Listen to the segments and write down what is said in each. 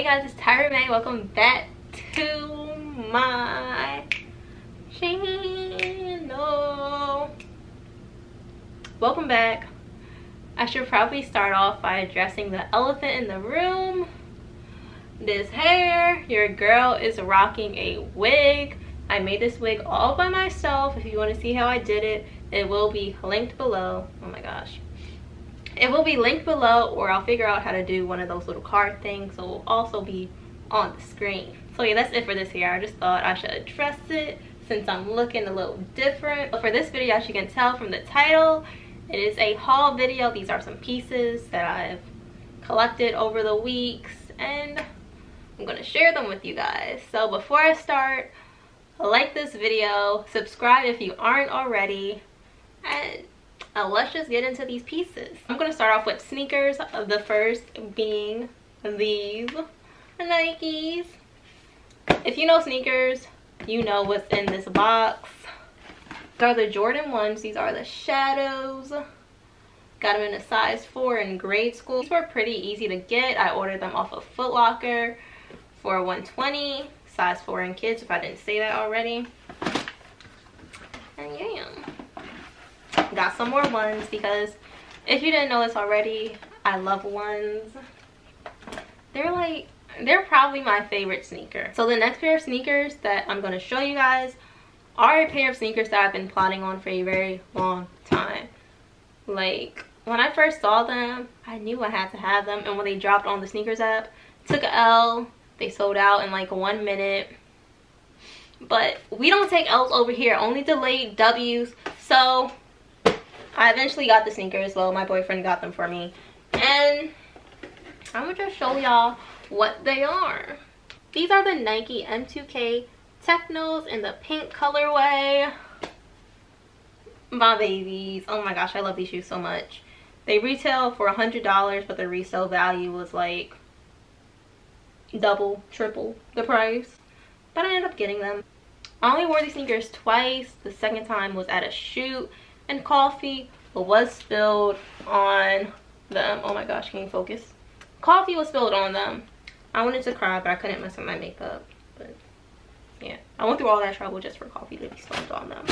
guys, it's Tyra. Welcome back to my channel. Welcome back. I should probably start off by addressing the elephant in the room. This hair. Your girl is rocking a wig. I made this wig all by myself. If you want to see how I did it, it will be linked below. Oh my gosh. It will be linked below, or I'll figure out how to do one of those little card things, so it will also be on the screen. So yeah, that's it for this hair. I just thought I should address it since I'm looking a little different. But for this video, as you can tell from the title, it is a haul video. These are some pieces that I've collected over the weeks, and I'm gonna share them with you guys. So before I start, like this video, subscribe if you aren't already, and let's just get into these pieces. I'm gonna start off with sneakers. The first being these Nikes. If you know sneakers, you know what's in this box. These are the Jordan 1s. These are the shadows. Got them in a size 4 in grade school. These were pretty easy to get. I ordered them off of Foot Locker for $120, size 4 in kids, if I didn't say that already. And yeah, got some more ones because if you didn't know this already, I love ones. They're probably my favorite sneaker. So the next pair of sneakers that I'm going to show you guys are a pair of sneakers that I've been plotting on for a very long time. Like, when I first saw them, I knew I had to have them, and when they dropped on the sneakers app, took a L. They sold out in like 1 minute. But we don't take L's over here, only delayed W's. So I eventually got the sneakers. Well, my boyfriend got them for me, and I'm gonna just show y'all what they are. These are the Nike M2K Technos in the pink colorway. My babies. Oh my gosh, I love these shoes so much. They retail for $100, but the resale value was like double, triple the price. But I ended up getting them. I only wore these sneakers twice. The second time was at a shoot, and coffee was spilled on them. Oh my gosh, can you focus? Coffee was spilled on them. I wanted to cry, but I couldn't mess up my makeup. But yeah, I went through all that trouble just for coffee to be spilled on them.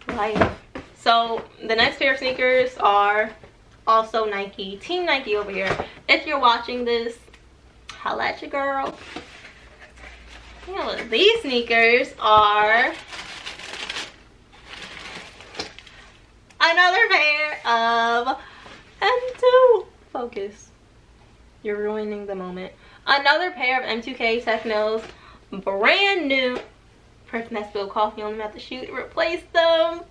Life. So the next pair of sneakers are also Nike. Team Nike over here. If you're watching this, holla at your girl. Yeah, look, these sneakers are another pair of M2. Focus. You're ruining the moment. Another pair of M2K Technos, brand new. Person that spilled coffee on them at the shoot, replace them.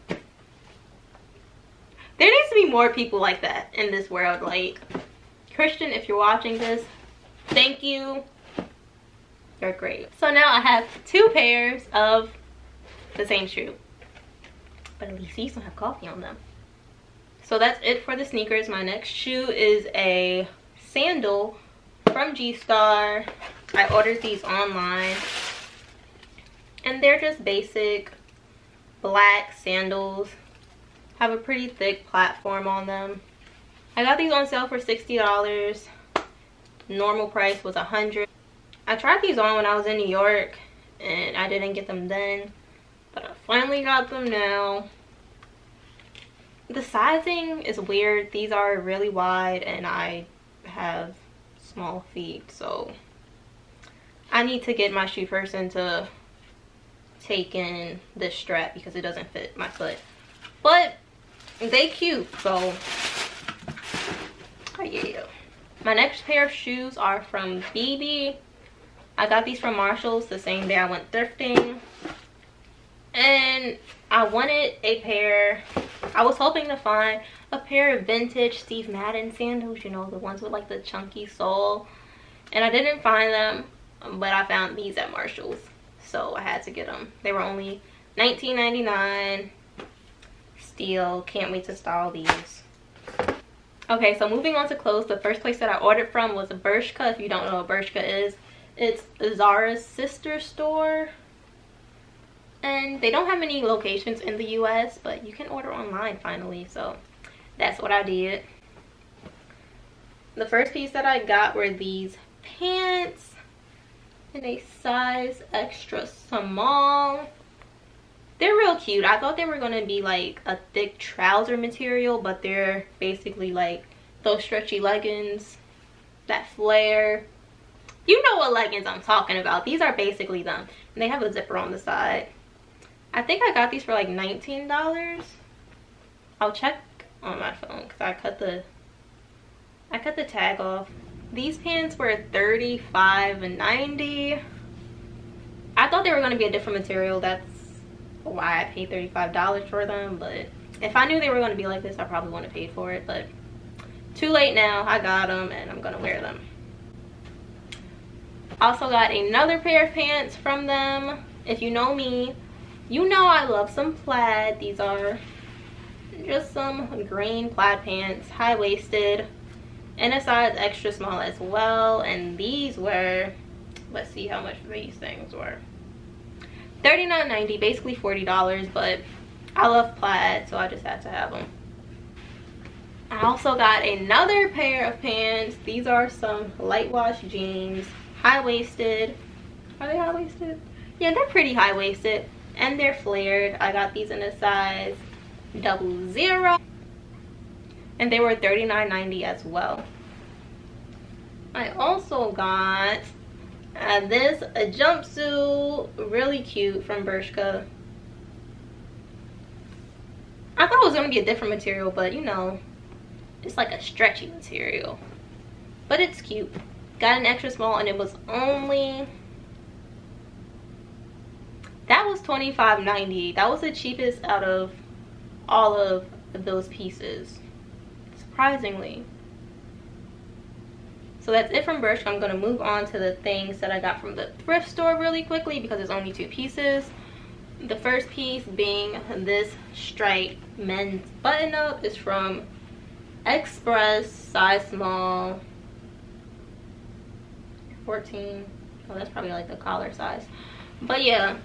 There needs to be more people like that in this world. Like, Christian, if you're watching this, thank you. You're great. So now I have 2 pairs of the same shoe, but at least these don't have coffee on them. So that's it for the sneakers. My next shoe is a sandal from G-Star. I ordered these online, and they're just basic black sandals. Have a pretty thick platform on them. I got these on sale for $60. Normal price was $100. I tried these on when I was in New York, and I didn't get them then, but I finally got them now. The sizing is weird. These are really wide, and I have small feet, so I need to get my shoe person to take in this strap because it doesn't fit my foot. But they cute, so yeah. My next pair of shoes are from BB. I got these from Marshall's the same day I went thrifting, and I wanted a pair. I was hoping to find a pair of vintage Steve Madden sandals, you know, the ones with like the chunky sole, and I didn't find them, but I found these at Marshall's, so I had to get them. They were only $19.99. Steal. Can't wait to style these. Okay, so moving on to clothes. The first place that I ordered from was Bershka. If you don't know what Bershka is, it's Zara's sister store, and they don't have many locations in the US, but you can order online finally, so that's what I did. The first piece that I got were these pants in a size extra small. They're real cute. I thought they were going to be like a thick trouser material, but they're basically like those stretchy leggings that flare. You know what leggings I'm talking about. These are basically them. And they have a zipper on the side. I think I got these for like $19. I'll check on my phone because I cut the tag off. These pants were $35.90. I thought they were going to be a different material. That's why I paid $35 for them. But if I knew they were going to be like this, I probably wouldn't have paid for it. But too late now. I got them and I'm going to wear them. Also got another pair of pants from them. If you know me, you know I love some plaid. These are just some green plaid pants, high-waisted, in a size extra small as well. And these were, let's see how much these things were. $39.90, basically $40, but I love plaid, so I just had to have them. I also got another pair of pants. These are some light wash jeans, high-waisted. Are they high-waisted? Yeah, they're pretty high-waisted and they're flared. I got these in a size 00 and they were $39.90 as well. I also got this a jumpsuit, really cute, from Bershka. I thought it was gonna be a different material, but you know, it's like a stretchy material, but it's cute. Got an extra small and it was only, that was $25.90. That was the cheapest out of all of those pieces, surprisingly. So that's it from Bershka. I'm gonna move on to the things that I got from the thrift store really quickly because it's only 2 pieces. The first piece being this striped men's button-up. Is from Express, size small, 14. Oh, that's probably like the collar size. But yeah,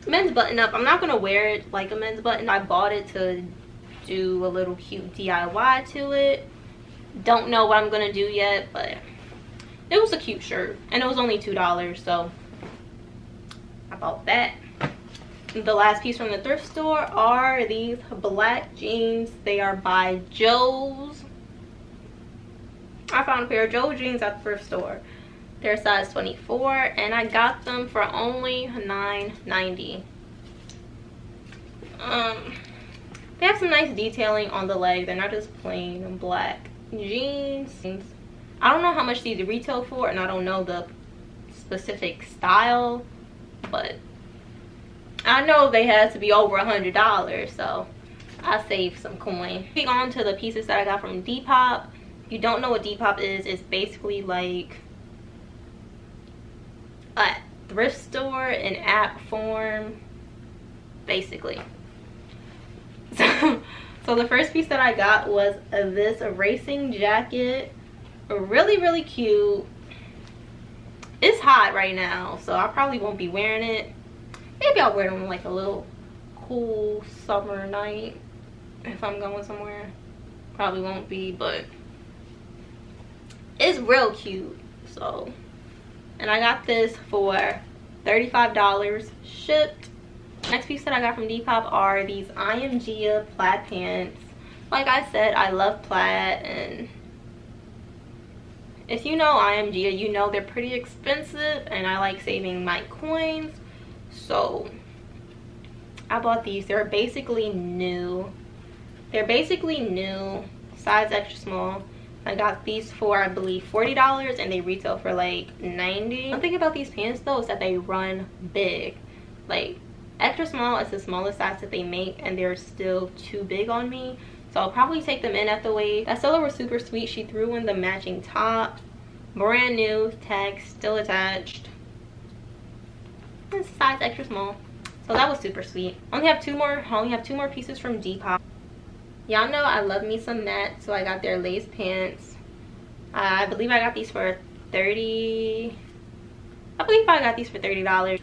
men's button-up. I'm not gonna wear it like a men's button. I bought it to do a little cute DIY to it. Don't know what I'm gonna do yet, but it was a cute shirt and it was only $2, so I bought that. The last piece from the thrift store are these black jeans. They are by Joe's. I found a pair of Joe jeans at the thrift store. They're size 24 and I got them for only $9.90. They have some nice detailing on the leg. They're not just plain black jeans. I don't know how much these retail for and I don't know the specific style, but I know they had to be over $100, so I saved some coin. Moving on to the pieces that I got from Depop. If you don't know what Depop is, it's basically like a thrift store in app form, basically. So the first piece that I got was this racing jacket. Really cute. It's hot right now, so I probably won't be wearing it. Maybe I'll wear it on like a little cool summer night if I'm going somewhere. Probably won't be, but it's real cute. So, and I got this for $35 shipped. Next piece that I got from Depop are these IMG plaid pants. Like I said, I love plaid, and if you know IMG, you know they're pretty expensive and I like saving my coins. So I bought these. They're basically new. Size extra small. I got these for, I believe, $40 and they retail for like $90. One thing about these pants though is that they run big. Like extra small is the smallest size that they make and they're still too big on me. So I'll probably take them in at the waist. That seller was super sweet. She threw in the matching top. Brand new, tag still attached. It's size extra small. So that was super sweet. I only have two more pieces from Depop. Y'all know I love me some mats, so I got their lace pants. I believe I got these for $30.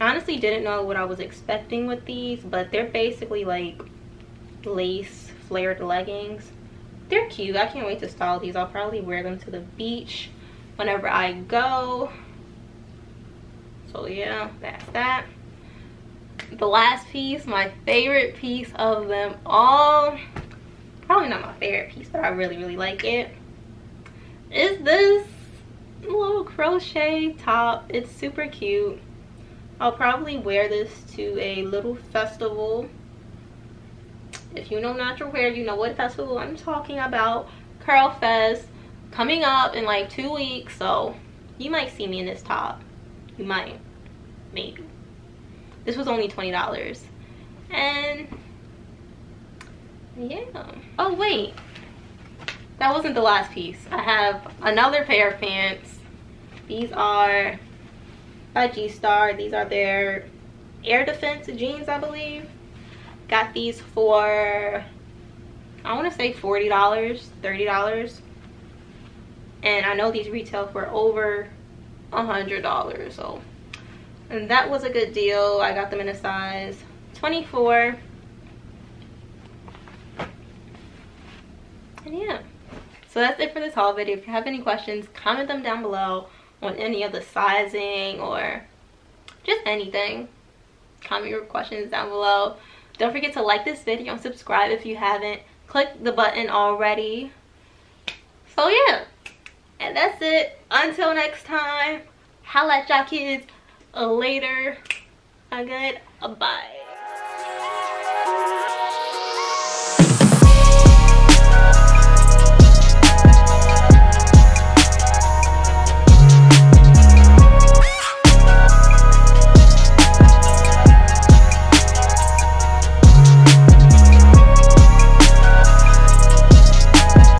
I honestly didn't know what I was expecting with these, but they're basically like lace flared leggings. they're cute. I can't wait to style these. I'll probably wear them to the beach whenever I go. So yeah, that's that. The last piece, my favorite piece of them all, probably not my favorite piece, but I really like it, is this little crochet top. It's super cute. I'll probably wear this to a little festival. If you know natural hair, you know what festival I'm talking about. Curl Fest, coming up in like 2 weeks, so you might see me in this top. You might, maybe. This was only $20. And yeah. Oh wait, that wasn't the last piece. I have another pair of pants. These are by G-Star. These are their air defense jeans, I believe. Got these for, I want to say $40, $30. And I know these retail for over $100, so, and that was a good deal. I got them in a size 24. And yeah, so that's it for this haul video. If you have any questions, comment them down below on any of the sizing or just anything. Comment your questions down below. Don't forget to like this video and subscribe if you haven't. Click the button already. So yeah, and that's it. Until next time, holla at y'all kids later. Good, bye.